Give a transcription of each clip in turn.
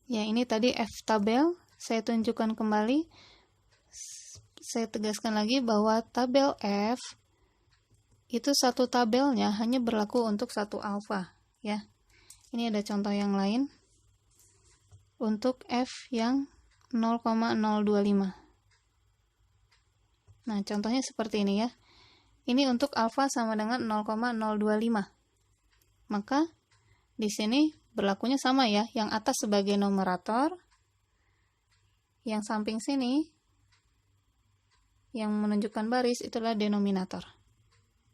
Ya, ini tadi F tabel, saya tunjukkan kembali. Saya tegaskan lagi bahwa tabel F itu satu tabelnya hanya berlaku untuk satu alfa, ya. Ini ada contoh yang lain. Untuk F yang 0,025. Nah, contohnya seperti ini ya. Ini untuk alfa sama dengan 0,025. Maka di sini berlakunya sama ya, yang atas sebagai numerator, yang samping sini yang menunjukkan baris itulah denominator.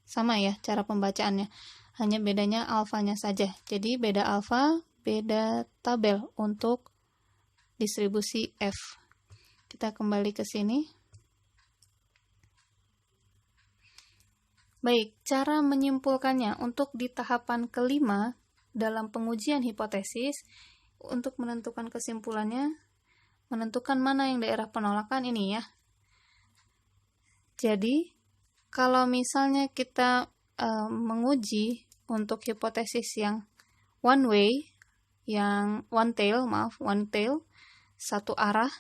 Sama ya cara pembacaannya, hanya bedanya alfanya saja. Jadi beda alfa, beda tabel untuk distribusi F. Kita kembali ke sini. Baik, cara menyimpulkannya untuk di tahapan kelima dalam pengujian hipotesis, untuk menentukan kesimpulannya, menentukan mana yang daerah penolakan ini ya. Jadi, kalau misalnya kita menguji untuk hipotesis yang one way, yang one tail, satu arah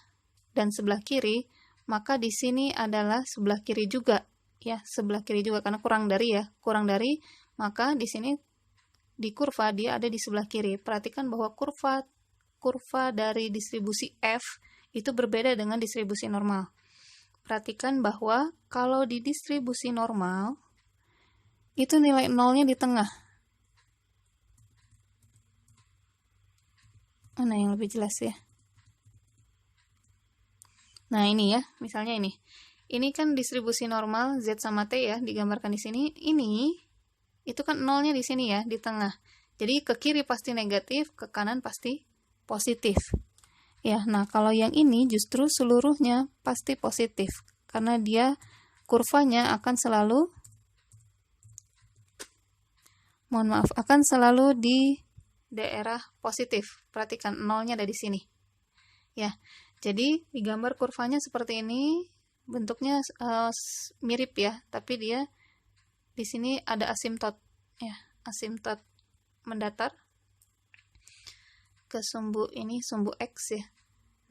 dan sebelah kiri, maka di sini adalah sebelah kiri juga. Ya, sebelah kiri juga karena kurang dari, maka di sini di kurva dia ada di sebelah kiri. Perhatikan bahwa kurva dari distribusi F itu berbeda dengan distribusi normal. Perhatikan bahwa kalau di distribusi normal itu nilai nolnya di tengah. Mana yang lebih jelas ya? Nah, ini ya, misalnya ini. Ini kan distribusi normal Z sama T ya, digambarkan di sini. Ini itu kan nolnya di sini ya, di tengah. Jadi ke kiri pasti negatif, ke kanan pasti positif. Ya, nah kalau yang ini justru seluruhnya pasti positif karena dia kurvanya akan selalu akan selalu di daerah positif. Perhatikan nolnya ada di sini. Ya. Jadi digambar kurvanya seperti ini. Bentuknya mirip ya, tapi dia di sini ada asimtot ya, asimtot mendatar ke sumbu ini, sumbu X ya.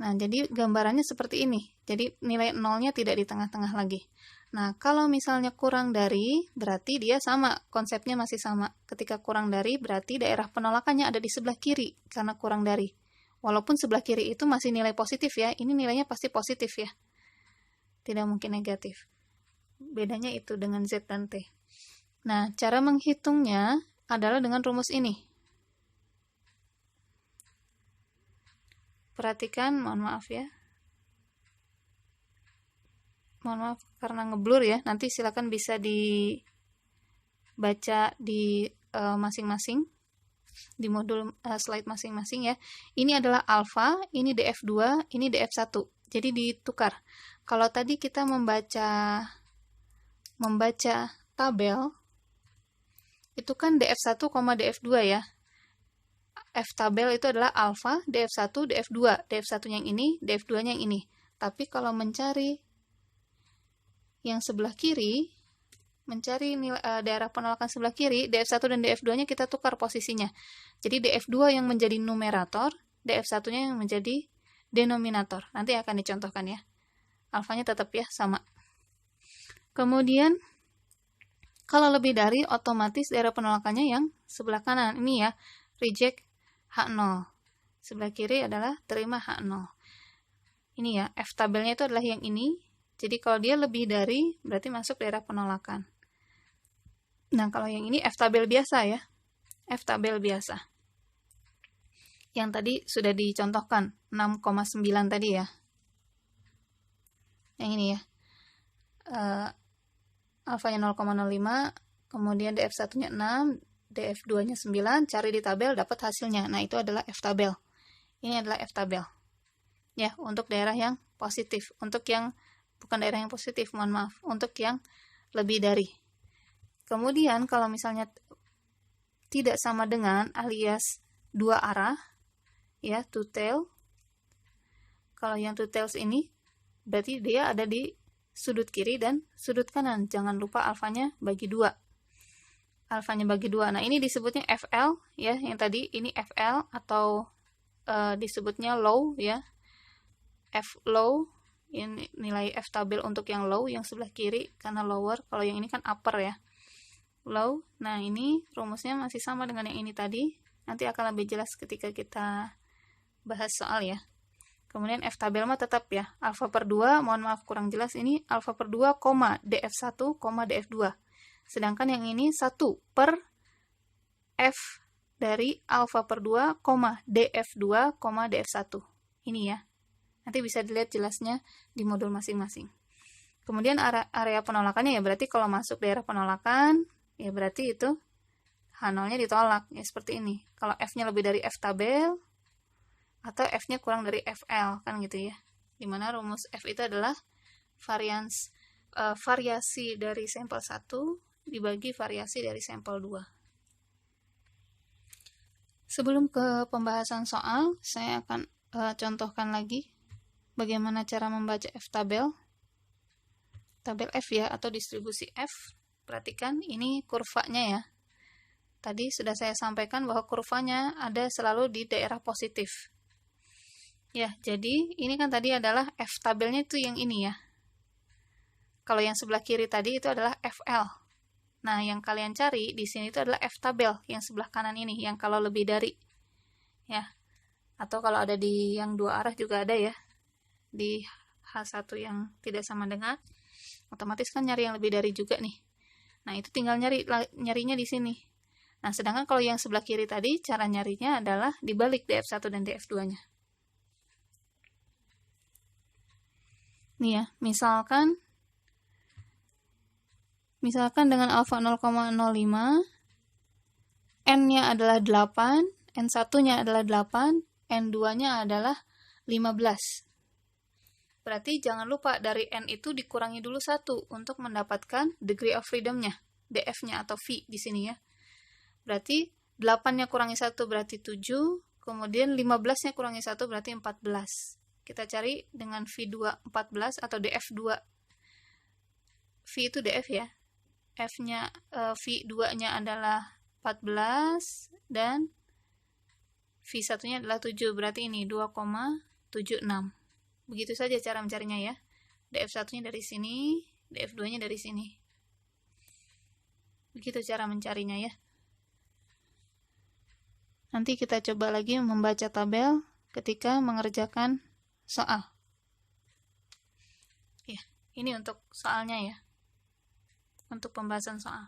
Nah, jadi gambarannya seperti ini. Jadi nilai nolnya tidak di tengah-tengah lagi. Nah, kalau misalnya kurang dari, berarti dia sama, konsepnya masih sama. Ketika kurang dari, berarti daerah penolakannya ada di sebelah kiri karena kurang dari. Walaupun sebelah kiri itu masih nilai positif ya, ini nilainya pasti positif ya. Tidak mungkin negatif. Bedanya itu dengan Z dan T. Nah, cara menghitungnya adalah dengan rumus ini. Perhatikan, mohon maaf ya. Mohon maaf karena ngeblur ya. Nanti silakan bisa dibaca di masing-masing, di modul slide masing-masing ya. Ini adalah alfa, ini df2, ini df1. Jadi ditukar. Kalau tadi kita membaca tabel, itu kan df1, df2 ya. F tabel itu adalah alfa, df1, df2. df1 yang ini, df2-nya yang ini. Tapi kalau mencari yang sebelah kiri, mencari daerah penolakan sebelah kiri, df1 dan df2-nya kita tukar posisinya. Jadi df2 yang menjadi numerator, df1-nya yang menjadi denominator. Nanti akan dicontohkan ya. Alfanya tetap ya, sama. Kemudian, kalau lebih dari, otomatis daerah penolakannya yang sebelah kanan. Ini ya, reject H0. Sebelah kiri adalah terima H0. Ini ya, F tabelnya itu adalah yang ini. Jadi kalau dia lebih dari, berarti masuk daerah penolakan. Nah, kalau yang ini F tabel biasa ya. F tabel biasa. Yang tadi sudah dicontohkan, 6,9 tadi ya. Yang ini ya. Alfanya 0,05, kemudian df1-nya 6, df2-nya 9, cari di tabel, dapat hasilnya. Nah, itu adalah F tabel. Ini adalah F tabel. Ya, untuk daerah yang positif. Untuk yang, bukan daerah yang positif, mohon maaf. Untuk yang lebih dari. Kemudian, kalau misalnya tidak sama dengan alias dua arah, ya, two tail. Kalau yang two tails ini, berarti dia ada di sudut kiri dan sudut kanan. Jangan lupa alfanya bagi 2. Alfanya bagi 2. Nah, ini disebutnya FL ya, yang tadi ini FL atau disebutnya low ya. F low, ini nilai F tabel untuk yang low, yang sebelah kiri karena lower, kalau yang ini kan upper ya. Low. Nah, ini rumusnya masih sama dengan yang ini tadi. Nanti akan lebih jelas ketika kita bahas soal ya. Kemudian F tabel mah tetap ya, alfa per 2, mohon maaf kurang jelas, ini alfa per 2, df1, df2. Sedangkan yang ini 1 per F dari alfa per 2, df2, df1. Ini ya. Nanti bisa dilihat jelasnya di modul masing-masing. Kemudian area penolakannya ya, berarti kalau masuk daerah penolakan, ya berarti itu H0-nya ditolak, ya seperti ini. Kalau F-nya lebih dari F tabel, atau F-nya kurang dari FL, kan gitu ya. Dimana rumus F itu adalah variasi dari sampel 1 dibagi variasi dari sampel 2. Sebelum ke pembahasan soal, saya akan contohkan lagi bagaimana cara membaca F tabel. Tabel F ya, atau distribusi F. Perhatikan, ini kurvanya ya. Tadi sudah saya sampaikan bahwa kurvanya ada selalu di daerah positif. Ya, jadi ini kan tadi adalah F tabelnya itu yang ini ya. Kalau yang sebelah kiri tadi itu adalah FL. Nah, yang kalian cari di sini itu adalah F tabel, yang sebelah kanan ini, yang kalau lebih dari. Ya. Atau kalau ada di yang dua arah juga ada ya. Di H1 yang tidak sama dengan, otomatis kan nyari yang lebih dari juga nih. Nah, itu tinggal nyarinya di sini. Nah, sedangkan kalau yang sebelah kiri tadi, cara nyarinya adalah dibalik df1 dan df2-nya. Nih ya, misalkan dengan alfa 0,05, N-nya adalah 8, N1-nya adalah 8, N2-nya adalah 15. Berarti jangan lupa dari N itu dikurangi dulu 1 untuk mendapatkan degree of freedom-nya, df-nya atau V di sini ya. Berarti 8-nya kurangi 1 berarti 7, kemudian 15-nya kurangi 1 berarti 14. Kita cari dengan V2 14 atau df2. V itu df ya. F-nya V2-nya adalah 14 dan V1-nya adalah 7, berarti ini 2,76. Begitu saja cara mencarinya ya. df1-nya dari sini, df2-nya dari sini. Begitu cara mencarinya ya. Nanti kita coba lagi membaca tabel ketika mengerjakan soal. Ya, ini untuk soalnya ya. Untuk pembahasan soal.